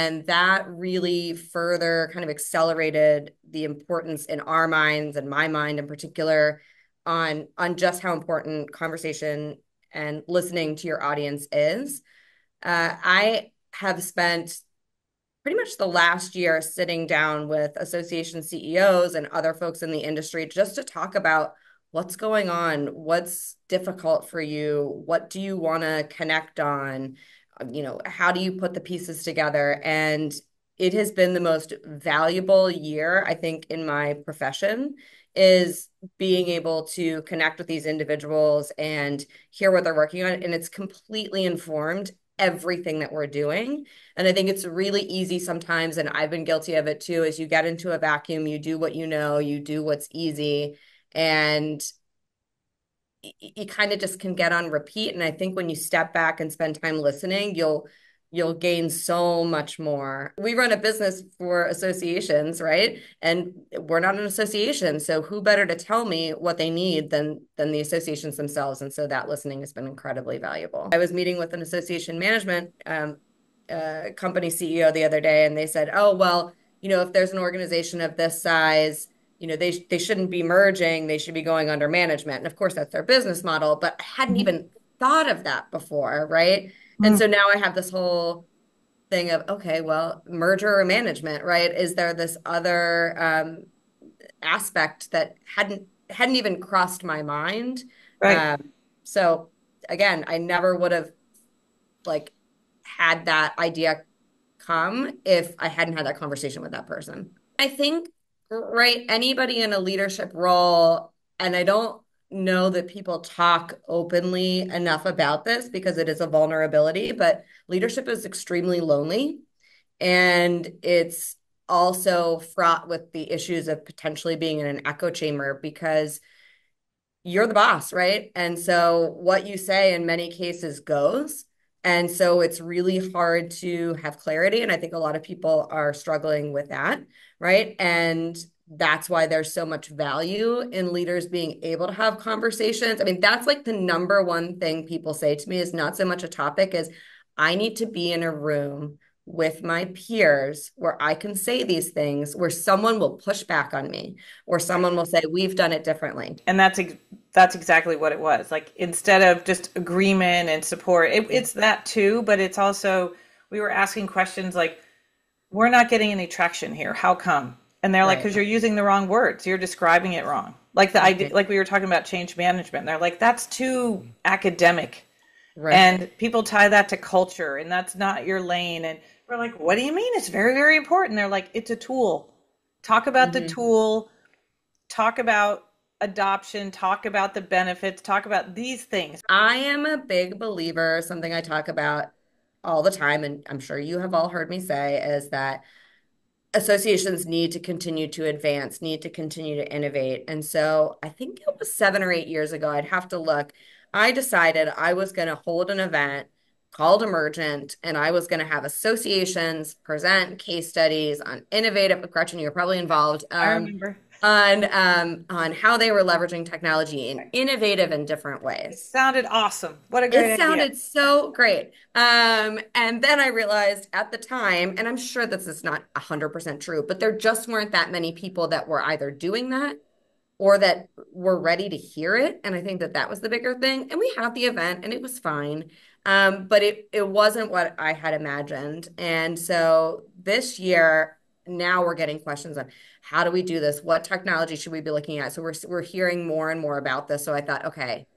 And that really further kind of accelerated the importance in our minds and my mind in particular on just how important conversation and listening to your audience is. I have spent pretty much the last year sitting down with association CEOs and other folks in the industry just to talk about what's going on, what's difficult for you, what do you want to connect on, how do you put the pieces together? And it has been the most valuable year, I think, in my profession is being able to connect with these individuals and hear what they're working on. And it's completely informed everything that we're doing. And I think it's really easy sometimes, and I've been guilty of it too, is you get into a vacuum, you do what you know, you do what's easy, and you kind of just can get on repeat. And I think when you step back and spend time listening, you'll gain so much more. We run a business for associations, right? And we're not an association, so who better to tell me what they need than the associations themselves? And so that listening has been incredibly valuable. I was meeting with an association management company CEO the other day, and they said, "Oh, well, if there's an organization of this size, they shouldn't be merging, they should be going under management." And of course, that's their business model, but I hadn't Mhm. even thought of that before, right? And Mm. so now I have this whole thing of, okay, well, merger or management, right? Is there this other aspect that hadn't even crossed my mind? Right. So again, I never would have like had that idea come if I hadn't had that conversation with that person. I think, right, anybody in a leadership role, and I don't know that people talk openly enough about this because it is a vulnerability, but leadership is extremely lonely. And it's also fraught with the issues of potentially being in an echo chamber because you're the boss, right? And so what you say in many cases goes. And so it's really hard to have clarity. And I think a lot of people are struggling with that, right? And that's why there's so much value in leaders being able to have conversations. I mean, that's like the number one thing people say to me is not so much a topic as I need to be in a room with my peers where I can say these things, where someone will push back on me, or someone will say, we've done it differently. And that's exactly what it was. Like instead of just agreement and support, it's that too, but it's also we were asking questions like, "We're not getting any traction here. How come?" And they're like, Right. "Because you're using the wrong words. You're describing it wrong." Like the idea, Right. like we were talking about change management. And they're like, "That's too academic." Right. And people tie that to culture, and that's not your lane. And we're like, "What do you mean? It's very, very important." They're like, "It's a tool. Talk about the Mhm. tool, talk about adoption, talk about the benefits, talk about these things." I am a big believer, something I talk about all the time, and I'm sure you have all heard me say, is that associations need to continue to advance, need to continue to innovate. And so I think it was 7 or 8 years ago, I'd have to look. I decided I was going to hold an event called Emergent, and I was going to have associations present case studies on innovative, Gretchen, you're probably involved, I remember. on how they were leveraging technology in innovative and different It ways. sounded awesome. What a great It idea. sounded so great. And then I realized at the time, and I'm sure this is not 100% true, but there just weren't that many people that were either doing that or that were ready to hear it. And I think that that was the bigger thing. And we had the event and it was fine. But it wasn't what I had imagined. And so this year, now we're getting questions on how do we do this? What technology should we be looking at? So we're hearing more and more about this. So I thought, okay,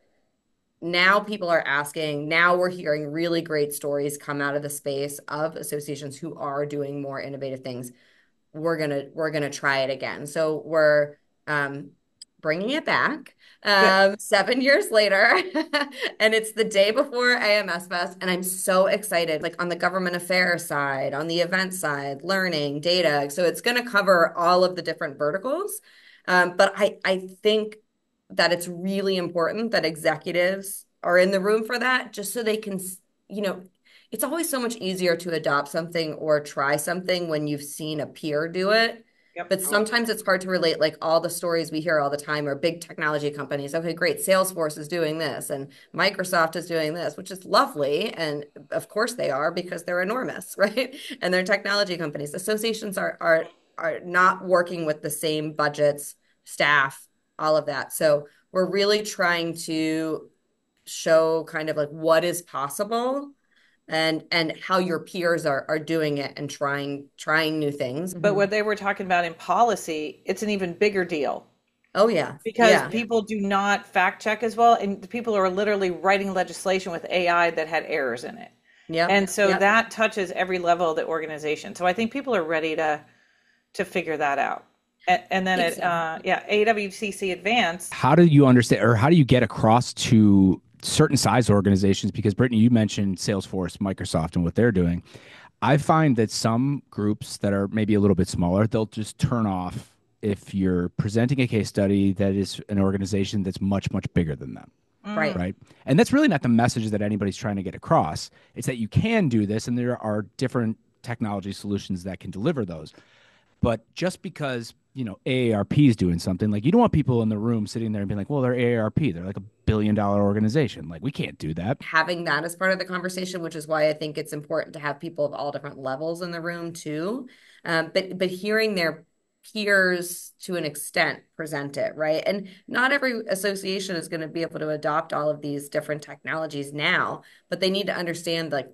now people are asking, now we're hearing really great stories come out of the space of associations who are doing more innovative things. We're gonna try it again. So we're um, bringing it back Good. 7 years later, and it's the day before AMS Fest, and I'm so excited. Like on the government affairs side, on the event side, learning, data. So it's going to cover all of the different verticals. But I think that it's really important that executives are in the room for that, just so they can, you know, it's always so much easier to adopt something or try something when you've seen a peer do it. Yep. But sometimes it's hard to relate. Like all the stories we hear all the time are big technology companies. Okay, great. Salesforce is doing this and Microsoft is doing this, which is lovely. And of course they are because they're enormous, right? And they're technology companies. Associations are not working with the same budgets, staff, all of that. So we're really trying to show kind of like what is possible and how your peers are doing it and trying new things. But Mhm. what they were talking about in policy, it's an even bigger deal Oh yeah. because Yeah. people do not fact check as well. And people are literally writing legislation with AI that had errors in it. Yep. And so Yep. that touches every level of the organization. So I think people are ready to figure that out. And then at Exactly. yeah, AWCC Advanced. How do you understand, or how do you get across to certain size organizations? Because Brittany, you mentioned Salesforce, Microsoft, and what they're doing. I find that some groups that are maybe a little bit smaller, they'll just turn off if you're presenting a case study that is an organization that's much, much bigger than them. Right. Mm, Right. And that's really not the message that anybody's trying to get across. It's that you can do this and there are different technology solutions that can deliver those. But just because, AARP is doing something, like you don't want people in the room sitting there and being like, well, they're AARP. They're like $1 billion organization. Like we can't do that. Having that as part of the conversation, which is why I think it's important to have people of all different levels in the room too. But hearing their peers to an extent present it, right? And not every association is going to be able to adopt all of these different technologies now, but they need to understand like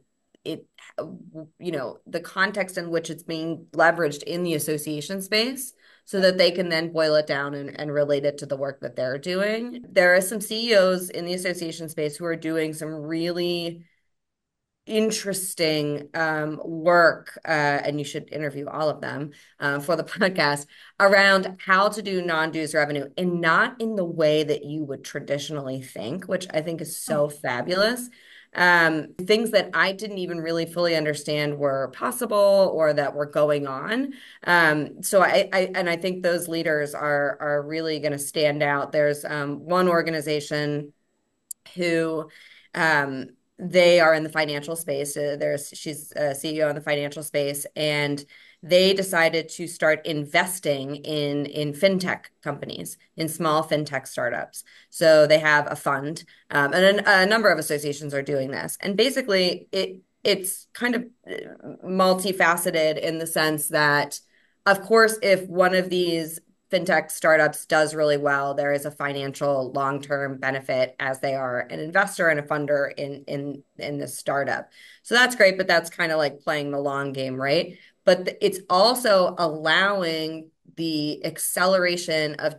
it, the context in which it's being leveraged in the association space so that they can then boil it down and relate it to the work that they're doing. There are some CEOs in the association space who are doing some really interesting work, and you should interview all of them for the podcast around how to do non-dues revenue and not in the way that you would traditionally think, which I think is so fabulous. Things that I didn't even really fully understand were possible or that were going on. So I think those leaders are really going to stand out. There's one organization who um, they are in the financial space. She's a CEO in the financial space, and they decided to start investing in fintech companies, in small fintech startups. So they have a fund, and a number of associations are doing this. And basically, it's kind of multifaceted in the sense that, of course, if one of these fintech startups does really well, there is a financial long-term benefit as they are an investor and a funder in this startup. So that's great, but that's kind of like playing the long game, right? But it's also allowing the acceleration of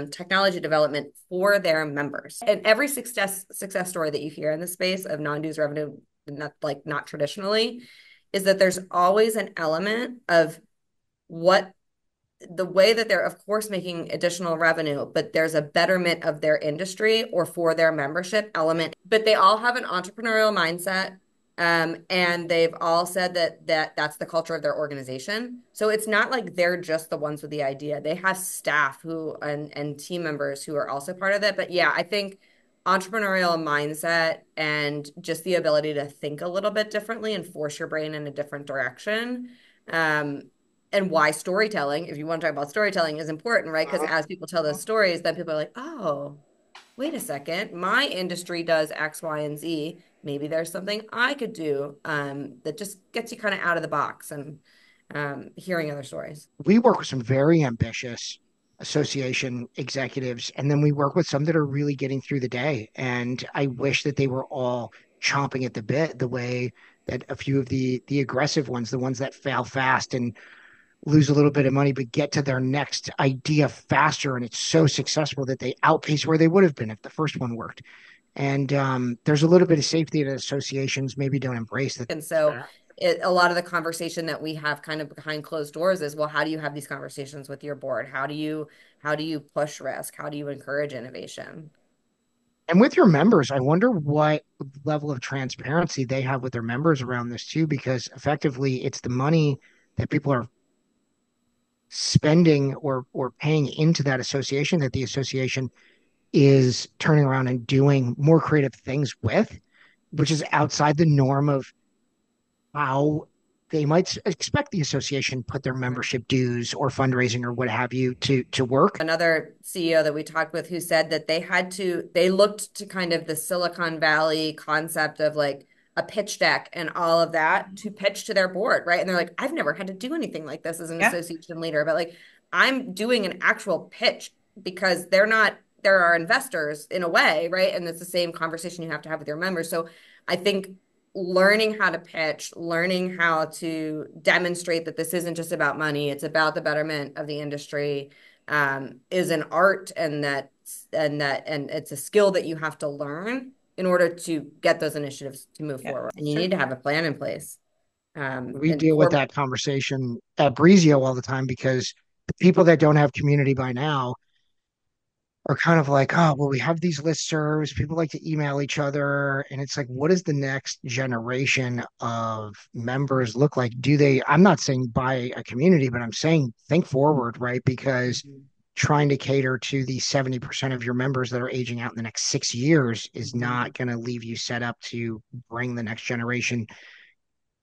technology development for their members. And every success story that you hear in the space of non-dues revenue, not traditionally, is that there's always an element of what the way that they're, of course, making additional revenue, but there's a betterment of their industry or for their membership element. But they all have an entrepreneurial mindset. And they've all said that's the culture of their organization. So it's not like they're just the ones with the idea. They have staff who and team members who are also part of it. But yeah, I think entrepreneurial mindset and just the ability to think a little bit differently and force your brain in a different direction. Um, and why storytelling, if you want to talk about storytelling, is important, right? Because as people tell those stories, then people are like, oh, wait a second, my industry does X, Y, and Z. Maybe there's something I could do that just gets you kind of out of the box and hearing other stories. We work with some very ambitious association executives, and then we work with some that are really getting through the day. And I wish that they were all chomping at the bit the way that a few of the aggressive ones, the ones that fail fast and lose a little bit of money, but get to their next idea faster. And it's so successful that they outpace where they would have been if the first one worked. And there's a little bit of safety that associations maybe don't embrace that. And so a lot of the conversation that we have kind of behind closed doors is, well, how do you have these conversations with your board? How do you push risk? How do you encourage innovation? And with your members, I wonder what level of transparency they have with their members around this too, because effectively it's the money that people are spending or paying into that association that the association is turning around and doing more creative things with, which is outside the norm of how they might expect the association put their membership dues or fundraising or what have you to work. Another CEO that we talked with who said that they looked to kind of the Silicon Valley concept of like a pitch deck and all of that to pitch to their board, right? And they're like, I've never had to do anything like this as an Yeah. association leader, but like I'm doing an actual pitch because there are investors in a way, right? And it's the same conversation you have to have with your members. So I think learning how to pitch, learning how to demonstrate that this isn't just about money, it's about the betterment of the industry, is an art, and it's a skill that you have to learn in order to get those initiatives to move Yeah. forward. And you Sure. need to have a plan in place. We And deal with core that conversation at Breezio all the time because the people that don't have community by now are kind of like, oh, well, we have these listservs. People like to email each other. And it's like, what does the next generation of members look like? I'm not saying buy a community, but I'm saying think forward, right? Because trying to cater to the 70% of your members that are aging out in the next 6 years is not going to leave you set up to bring the next generation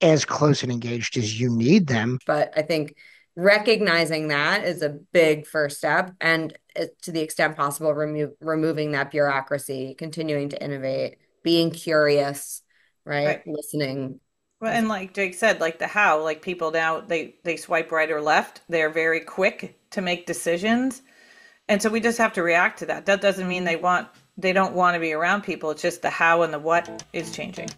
as close and engaged as you need them. But I think recognizing that is a big first step, and to the extent possible, removing that bureaucracy, continuing to innovate, being curious, right? Right. Listening. Well, and like Jake said, like the how, like people now they swipe right or left. They're very quick to make decisions. And so we just have to react to that. That doesn't mean they don't want to be around people. It's just the how and the what is changing.